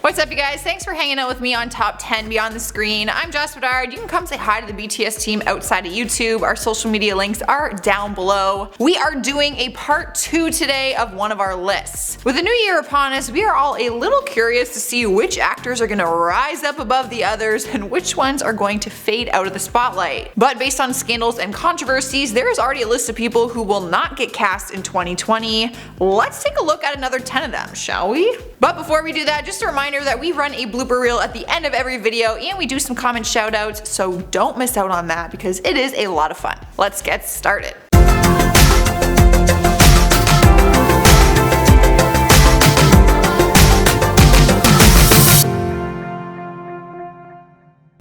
What's up, you guys? Thanks for hanging out with me on Top 10 Beyond the Screen. I'm Joss Bedard. You can come say hi to the BTS team outside of YouTube. Our social media links are down below. We are doing a part 2 today of one of our lists. With the new year upon us, we are all a little curious to see which actors are going to rise up above the others and which ones are going to fade out of the spotlight. But based on scandals and controversies, there is already a list of people who will not get cast in 2020. Let's take a look at another 10 of them, shall we? But before we do that, just a reminder that we run a blooper reel at the end of every video and we do some comment shoutouts, so don't miss out on that because it is a lot of fun. Let's get started.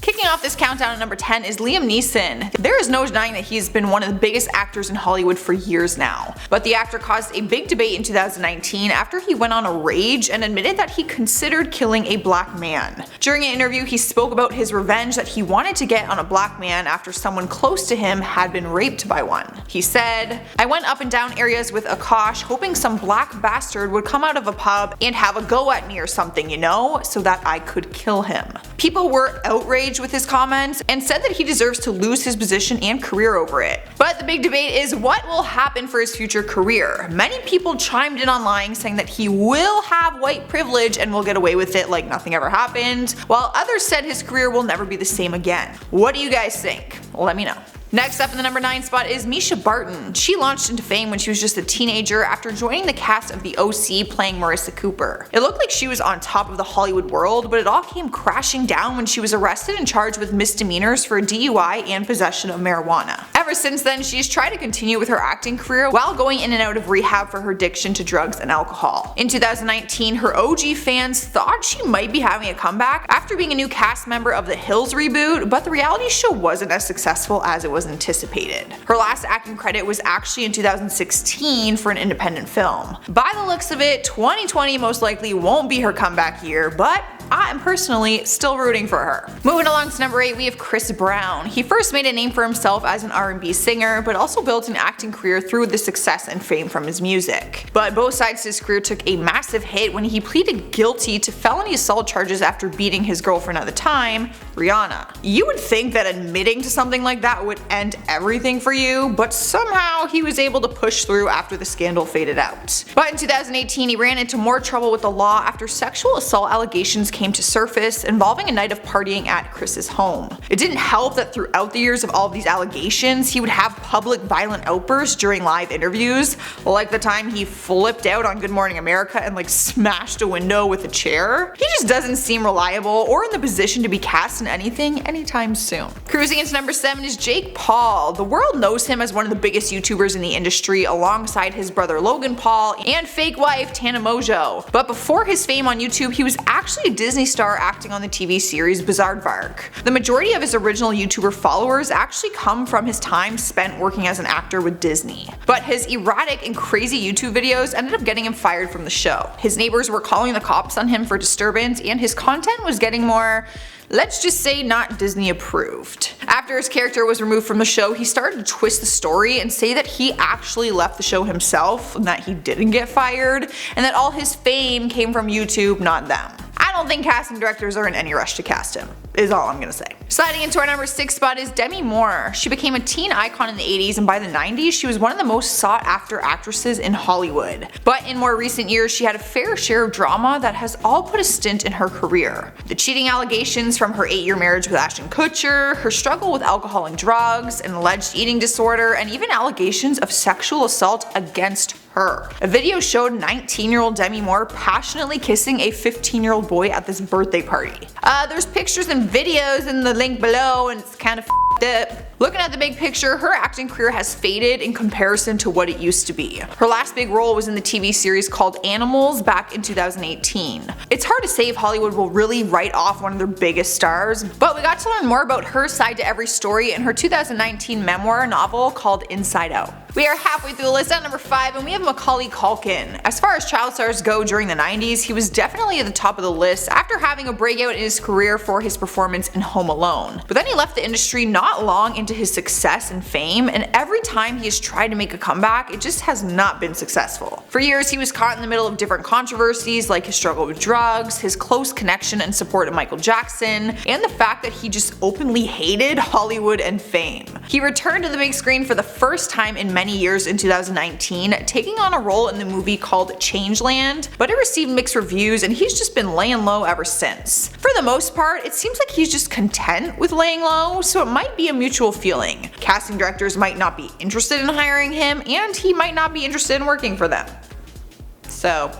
Kicking off this countdown at number 10 is Liam Neeson. There is no denying that he's been one of the biggest actors in Hollywood for years now. But the actor caused a big debate in 2019 after he went on a rage and admitted that he considered killing a black man. During an interview, he spoke about his revenge that he wanted to get on a black man after someone close to him had been raped by one. He said, "I went up and down areas with Akash hoping some black bastard would come out of a pub and have a go at me or something, you know, so that I could kill him." People were outraged with his comments and said that he deserves to lose his position and career over it. But the big debate is what will happen for his future career. Many people chimed in online saying that he will have white privilege and will get away with it like nothing ever happened, while others said his career will never be the same again. What do you guys think? Let me know. Next up in the number 9 spot is Mischa Barton. She launched into fame when she was just a teenager after joining the cast of The OC playing Marissa Cooper. It looked like she was on top of the Hollywood world, but it all came crashing down when she was arrested and charged with misdemeanors for DUI and possession of marijuana. Ever since then, she's tried to continue with her acting career while going in and out of rehab for her addiction to drugs and alcohol. In 2019, her OG fans thought she might be having a comeback after being a new cast member of the Hills reboot, but the reality show wasn't as successful as it was anticipated. Her last acting credit was actually in 2016 for an independent film. By the looks of it, 2020 most likely won't be her comeback year, but I am personally still rooting for her. Moving along to number 8, we have Chris Brown. He first made a name for himself as an R&B singer, but also built an acting career through the success and fame from his music. But both sides to his career took a massive hit when he pleaded guilty to felony assault charges after beating his girlfriend at the time, Rihanna. You would think that admitting to something like that would end everything for you, but somehow he was able to push through after the scandal faded out. But in 2018, he ran into more trouble with the law after sexual assault allegations came to surface involving a night of partying at Chris's home. It didn't help that throughout the years of all of these allegations, he would have public violent outbursts during live interviews, like the time he flipped out on Good Morning America and smashed a window with a chair. He just doesn't seem reliable or in the position to be cast in anything anytime soon. Cruising into number 7 is Jake Paul. The world knows him as one of the biggest YouTubers in the industry alongside his brother Logan Paul and fake wife Tana Mojo. But before his fame on YouTube, he was actually a Disney star acting on the TV series Bizaardvark. The majority of his original YouTuber followers actually come from his time spent working as an actor with Disney. But his erratic and crazy YouTube videos ended up getting him fired from the show. His neighbors were calling the cops on him for disturbance and his content was getting more, let's just say, not Disney approved. After his character was removed from the show, he started to twist the story and say that he actually left the show himself and that he didn't get fired and that all his fame came from YouTube, not them. I don't think casting directors are in any rush to cast him, is all I'm gonna say. Sliding into our number 6 spot is Demi Moore. She became a teen icon in the 80s and by the 90s she was one of the most sought after actresses in Hollywood. But in more recent years she had a fair share of drama that has all put a stint in her career. The cheating allegations from her 8-year marriage with Ashton Kutcher, her struggle with alcohol and drugs, an alleged eating disorder, and even allegations of sexual assault against her. A video showed 19-year-old Demi Moore passionately kissing a 15-year-old boy at this birthday party. There's pictures and videos in the link below and it's kind of up. Looking at the big picture, her acting career has faded in comparison to what it used to be. Her last big role was in the TV series called Animals back in 2018. It's hard to say if Hollywood will really write off one of their biggest stars, but we got to learn more about her side to every story in her 2019 memoir novel called Inside Out. We are halfway through the list at number 5, and we have Macaulay Culkin. As far as child stars go during the 90s, he was definitely at the top of the list after having a breakout in his career for his performance in Home Alone. But then he left the industry not long into his success and fame, and every time he has tried to make a comeback, it just has not been successful. For years, he was caught in the middle of different controversies like his struggle with drugs, his close connection and support of Michael Jackson, and the fact that he just openly hated Hollywood and fame. He returned to the big screen for the first time in many years in 2019, taking on a role in the movie called Changeland, but it received mixed reviews and he's just been laying low ever since. For the most part, it seems like he's just content with laying low, so it might be a mutual feeling. Casting directors might not be interested in hiring him, and he might not be interested in working for them. So,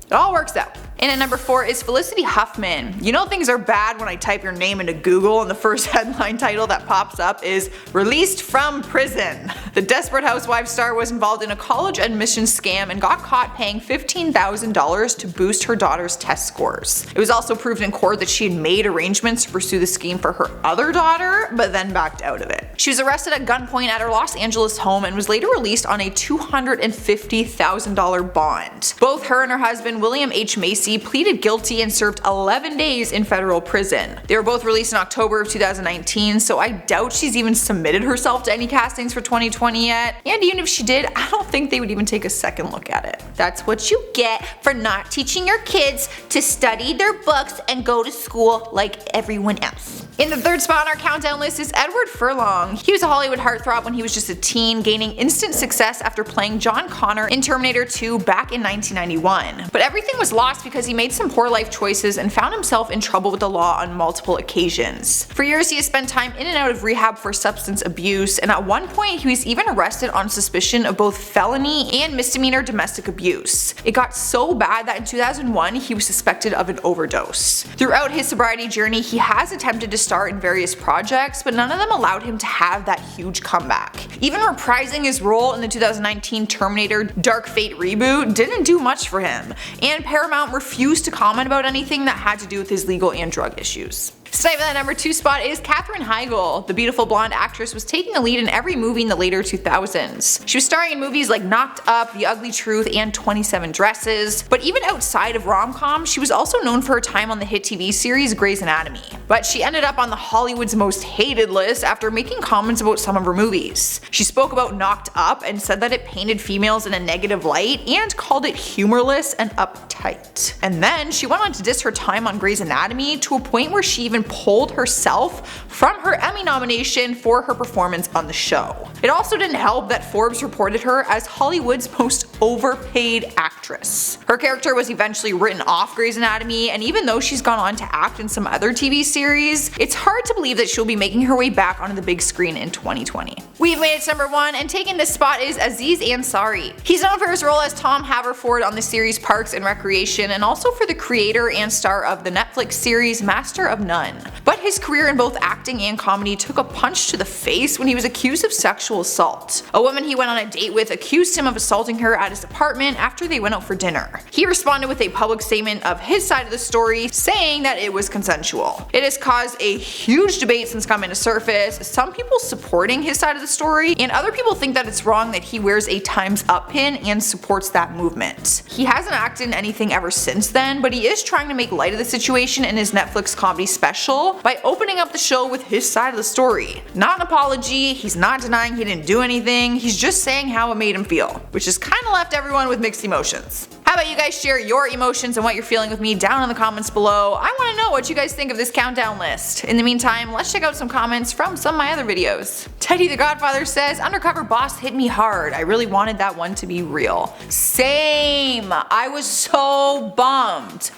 it all works out. And at number 4 is Felicity Huffman. You know things are bad when I type your name into Google and the first headline title that pops up is "Released from Prison." The Desperate Housewives star was involved in a college admissions scam and got caught paying $15,000 to boost her daughter's test scores. It was also proved in court that she had made arrangements to pursue the scheme for her other daughter, but then backed out of it. She was arrested at gunpoint at her Los Angeles home and was later released on a $250,000 bond. Both her and her husband, William H. Macy, pleaded guilty and served 11 days in federal prison. They were both released in October of 2019, so I doubt she's even submitted herself to any castings for 2020 yet. And even if she did, I don't think they would even take a second look at it. That's what you get for not teaching your kids to study their books and go to school like everyone else. In the 3rd spot on our countdown list is Edward Furlong. He was a Hollywood heartthrob when he was just a teen, gaining instant success after playing John Connor in Terminator 2 back in 1991. But everything was lost because he made some poor life choices and found himself in trouble with the law on multiple occasions. For years he has spent time in and out of rehab for substance abuse, and at one point he was even arrested on suspicion of both felony and misdemeanor domestic abuse. It got so bad that in 2001 he was suspected of an overdose. Throughout his sobriety journey, he has attempted to star in various projects, but none of them allowed him to have that huge comeback. Even reprising his role in the 2019 Terminator Dark Fate reboot didn't do much for him, and Paramount refused to comment about anything that had to do with his legal and drug issues. Staying at that number 2 spot is Katherine Heigl. The beautiful blonde actress was taking a lead in every movie in the later 2000s. She was starring in movies like Knocked Up, The Ugly Truth, and 27 Dresses, but even outside of rom-coms, she was also known for her time on the hit TV series Grey's Anatomy. But she ended up on the Hollywood's most hated list after making comments about some of her movies. She spoke about Knocked Up and said that it painted females in a negative light and called it humorless and uptight. And then she went on to diss her time on Grey's Anatomy to a point where she even pulled herself from her Emmy nomination for her performance on the show. It also didn't help that Forbes reported her as Hollywood's most overpaid actress. Her character was eventually written off Grey's Anatomy, and even though she's gone on to act in some other TV series, it's hard to believe that she'll be making her way back onto the big screen in 2020. We've made it to number 1, and taking this spot is Aziz Ansari. He's known for his role as Tom Haverford on the series Parks and Recreation, and also for the creator and star of the Netflix series Master of None. But his career in both acting and comedy took a punch to the face when he was accused of sexual assault. A woman he went on a date with accused him of assaulting her at his apartment after they went out for dinner. He responded with a public statement of his side of the story, saying that it was consensual. It has caused a huge debate since coming to surface, some people supporting his side of the story, and other people think that it's wrong that he wears a Time's Up pin and supports that movement. He hasn't acted in anything ever since then, but he is trying to make light of the situation in his Netflix comedy special by opening up the show with his side of the story. Not an apology, he's not denying he didn't do anything, he's just saying how it made him feel, which has kinda left everyone with mixed emotions. How about you guys share your emotions and what you're feeling with me down in the comments below? I wanna know what you guys think of this countdown list. In the meantime, let's check out some comments from some of my other videos. Teddy the Godfather says, "Undercover Boss hit me hard. I really wanted that one to be real." Same! I was so bummed.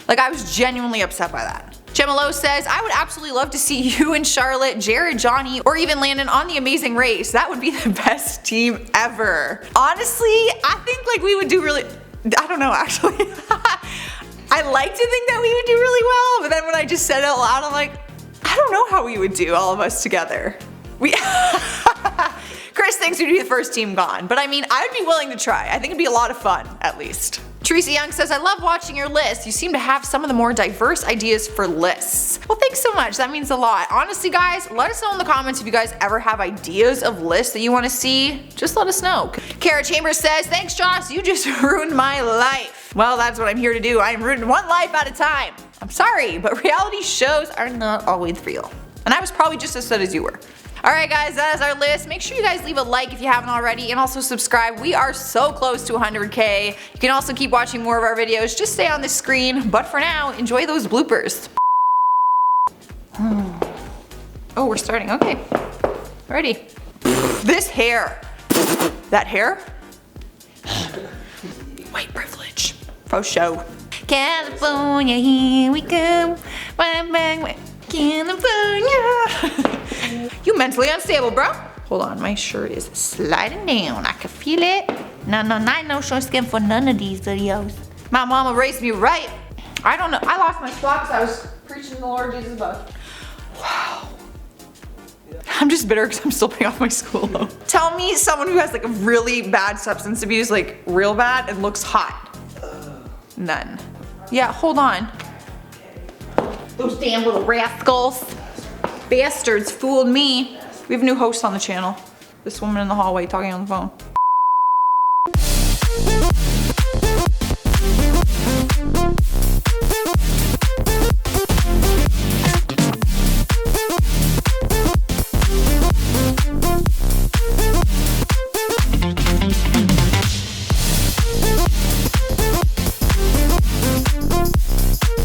Like, I was genuinely upset by that. Gemma Lowe says, "I would absolutely love to see you and Charlotte, Jared, Johnny, or even Landon on The Amazing Race. That would be the best team ever." Honestly, I think like we would do really, I don't know actually. I like to think that we would do really well, but then when I just said it out loud, I'm like, I don't know how we would do, all of us together. Chris thinks we'd be the first team gone, but I mean, I'd be willing to try. I think it'd be a lot of fun, at least. Teresa Young says, I love watching your list. You seem to have some of the more diverse ideas for lists. Well, thanks so much. That means a lot. Honestly, guys, let us know in the comments if you guys ever have ideas of lists that you want to see. Just let us know. Kara Chambers says, thanks, Joss. You just ruined my life. Well, that's what I'm here to do. I am ruining one life at a time. I'm sorry, but reality shows are not always real. And I was probably just as sad as you were. Alright guys, that is our list. Make sure you guys leave a like if you haven't already, and also subscribe. We are so close to 100K. You can also keep watching more of our videos. Just stay on the screen. But for now, enjoy those bloopers. Oh, we're starting. Okay. Ready. This hair. That hair? White privilege. For show. California, here we go. Bang, bang, bang. California. You mentally unstable, bro. Hold on, my shirt is sliding down. I can feel it. No short skin for none of these videos. My mama raised me right. I don't know. I lost my spot because I was preaching the Lord Jesus above. Wow. I'm just bitter because I'm still paying off my school loan. Tell me someone who has like a really bad substance abuse, like real bad, and looks hot. None. Yeah, hold on. Those damn little rascals. Bastards fooled me. We have a new host on the channel. This woman in the hallway talking on the phone.